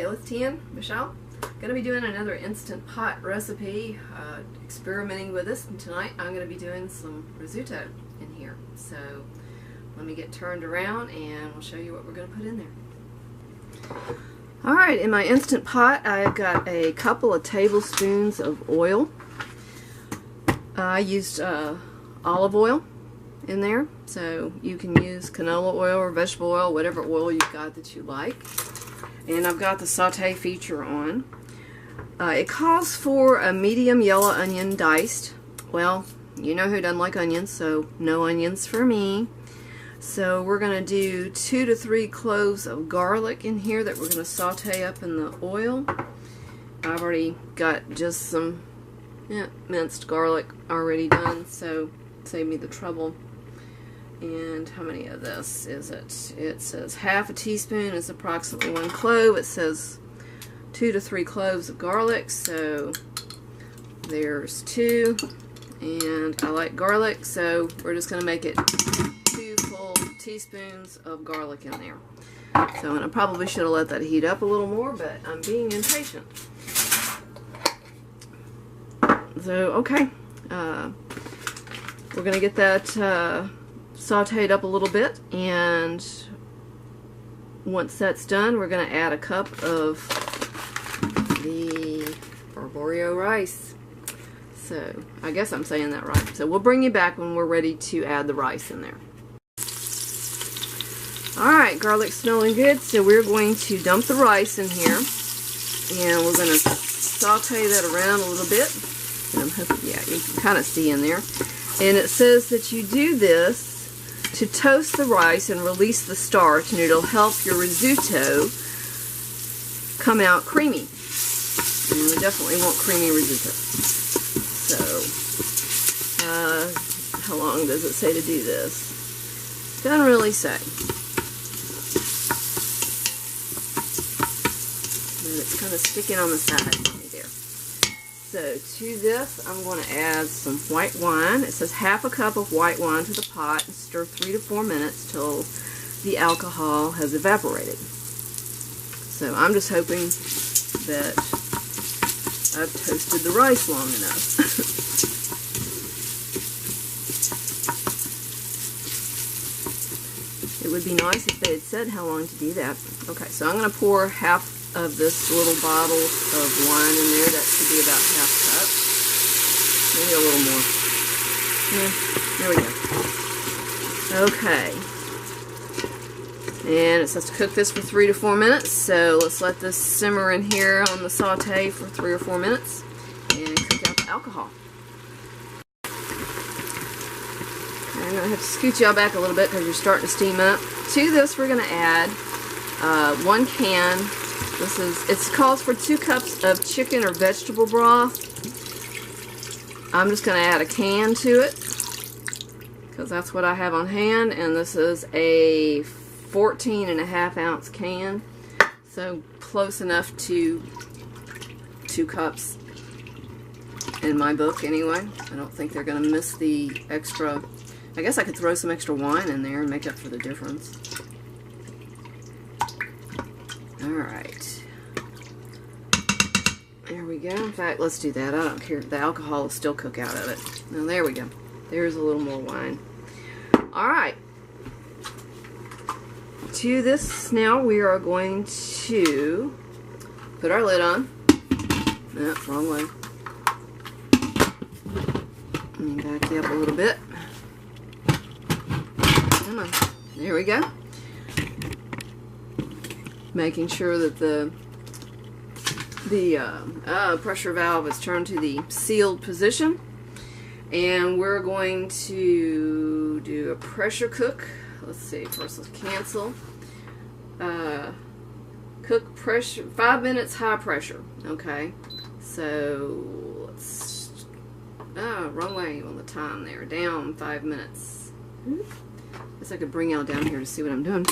Hey, let's Tian, Michelle. Going to be doing another Instant Pot recipe, experimenting with this, and tonight I'm going to be doing some risotto in here. So let me get turned around and we'll show you what we're going to put in there. Alright, in my Instant Pot I've got a couple of tablespoons of oil. I used olive oil in there, so you can use canola oil or vegetable oil, whatever oil you've got that you like. And I've got the saute feature on. It calls for a medium yellow onion diced. Well, you know who doesn't like onions, so no onions for me. So we're going to do 2 to 3 cloves of garlic in here that we're going to saute up in the oil. I've already got just some minced garlic already done, so save me the trouble. And how many of this is it? It says half a teaspoon is approximately 1 clove. It says 2 to 3 cloves of garlic, so there's 2. And I like garlic, so we're just going to make it 2 full teaspoons of garlic in there. So, and I probably should have let that heat up a little more, but I'm being impatient. So, okay. We're going to get that sauteed up a little bit, and once that's done, we're going to add a cup of the arborio rice. So I guess I'm saying that right. So we'll bring you back when we're ready to add the rice in there. Alright, garlic's smelling good, so we're going to dump the rice in here, and we're going to saute that around a little bit. Yeah, you can kind of see in there. And it says that you do this to toast the rice and release the starch, and it'll help your risotto come out creamy. And we definitely want creamy risotto. So, how long does it say to do this? Doesn't really say. And it's kind of sticking on the side right there. So to this, I'm going to add some white wine. It says half a cup of white wine to the pot and stir 3 to 4 minutes till the alcohol has evaporated. So I'm just hoping that I've toasted the rice long enough. It would be nice if they had said how long to do that. Okay, so I'm going to pour half of this little bottle of wine in there. That should be about half cup. Maybe a little more. Yeah, there we go. Okay. And it says to cook this for 3 to 4 minutes, so let's let this simmer in here on the saute for 3 or 4 minutes and cook out the alcohol. I'm going to have to scoot y'all back a little bit because you're starting to steam up. To this, we're going to add 1 can. It calls for 2 cups of chicken or vegetable broth. I'm just going to add a can to it because that's what I have on hand, and this is a 14.5 ounce can, so close enough to 2 cups in my book anyway. I don't think they're going to miss the extra. I guess I could throw some extra wine in there and make up for the difference. Alright. There we go. In fact, let's do that. I don't care. The alcohol will still cook out of it. Now, there we go. There's a little more wine. Alright. To this, now we are going to put our lid on. No, wrong way. Let me back you up a little bit. Come on. There we go. Making sure that the pressure valve is turned to the sealed position, and we're going to do a pressure cook. Let's see, first let's cancel. Cook pressure 5 minutes, high pressure. Okay, so let's wrong way on the time there, down 5 minutes. Guess I could bring y'all down here to see what I'm doing.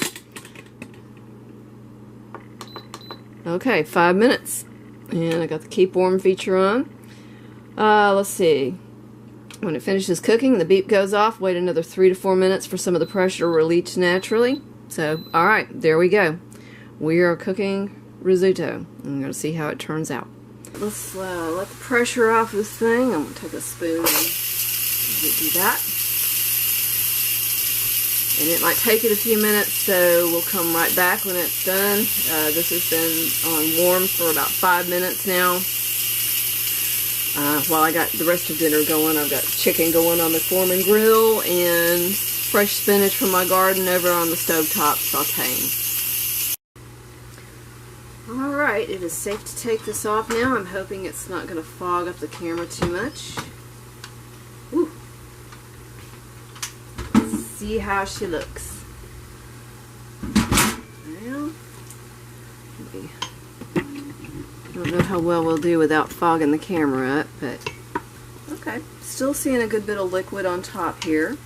Okay, 5 minutes. And I got the keep warm feature on. Let's see. When it finishes cooking, the beep goes off. Wait another 3 to 4 minutes for some of the pressure to release naturally. So, alright, there we go. We are cooking risotto. I'm going to see how it turns out. Let's let the pressure off this thing. I'm going to take a spoon and do that. And it might take it a few minutes, so we'll come right back when it's done. This has been on warm for about 5 minutes now. While I got the rest of dinner going, I've got chicken going on the Foreman grill and fresh spinach from my garden over on the stovetop sauteing. Alright, it is safe to take this off now. I'm hoping it's not going to fog up the camera too much. Ooh. Let's see how she looks. Well, I don't know how well we'll do without fogging the camera up, but okay. Still seeing a good bit of liquid on top here.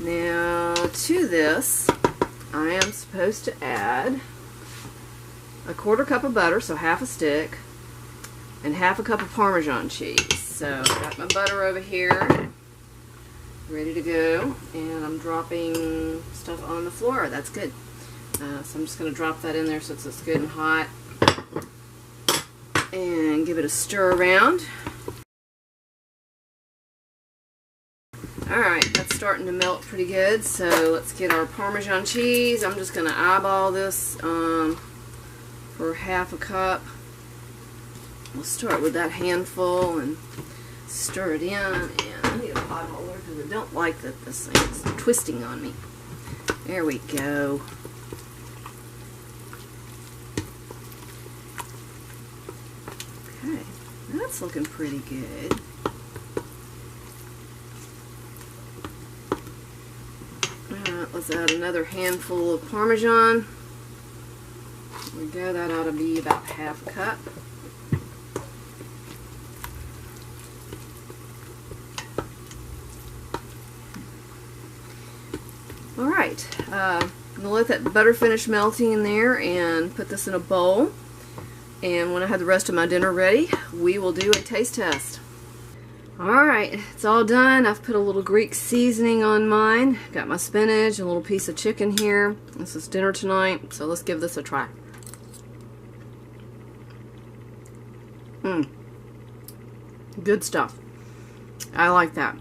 Now, to this, I am supposed to add a 1/4 cup of butter, so half a stick, and half a cup of Parmesan cheese. So I've got my butter over here, ready to go, and I'm dropping stuff on the floor. That's good. So I'm just going to drop that in there since it's good and hot, and give it a stir around. Alright, that's starting to melt pretty good, so let's get our Parmesan cheese. I'm just going to eyeball this for half a cup. We'll start with that handful and stir it in. And I need a pot holder because I don't like that this thing is twisting on me. There we go. Okay, that's looking pretty good. Alright, let's add another handful of Parmesan. There we go, that ought to be about half a cup. Alright, I'm going to let that butter finish melting in there and put this in a bowl. And when I have the rest of my dinner ready, we will do a taste test. Alright, it's all done. I've put a little Greek seasoning on mine. Got my spinach, a little piece of chicken here. This is dinner tonight, so let's give this a try. Good stuff. I like that.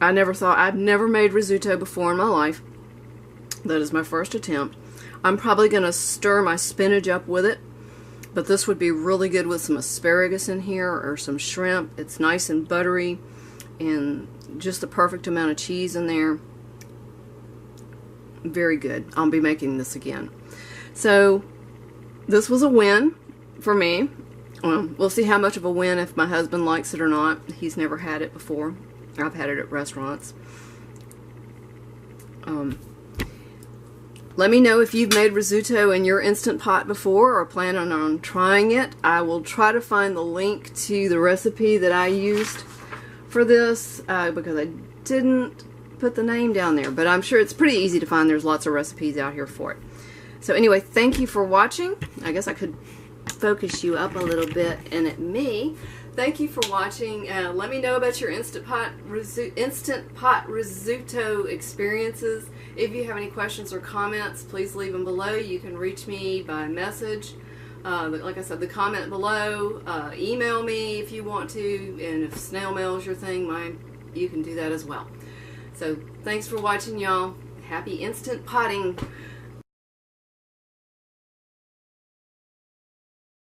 I've never made risotto before in my life. That is my first attempt. I'm probably going to stir my spinach up with it, but this would be really good with some asparagus in here or some shrimp. It's nice and buttery and just the perfect amount of cheese in there. Very good. I'll be making this again. So this was a win for me. We'll see how much of a win if my husband likes it or not. He's never had it before. I've had it at restaurants. Let me know if you've made risotto in your Instant Pot before or plan on trying it. I will try to find the link to the recipe that I used for this because I didn't put the name down there, but I'm sure it's pretty easy to find. There's lots of recipes out here for it. So anyway, thank you for watching. I guess I could focus you up a little bit and at me. Thank you for watching. Let me know about your Instant Pot risotto experiences. If you have any questions or comments, please leave them below. You can reach me by message. Like I said, the comment below. Email me if you want to, and if snail mail is your thing, you can do that as well. So thanks for watching, y'all. Happy instant potting.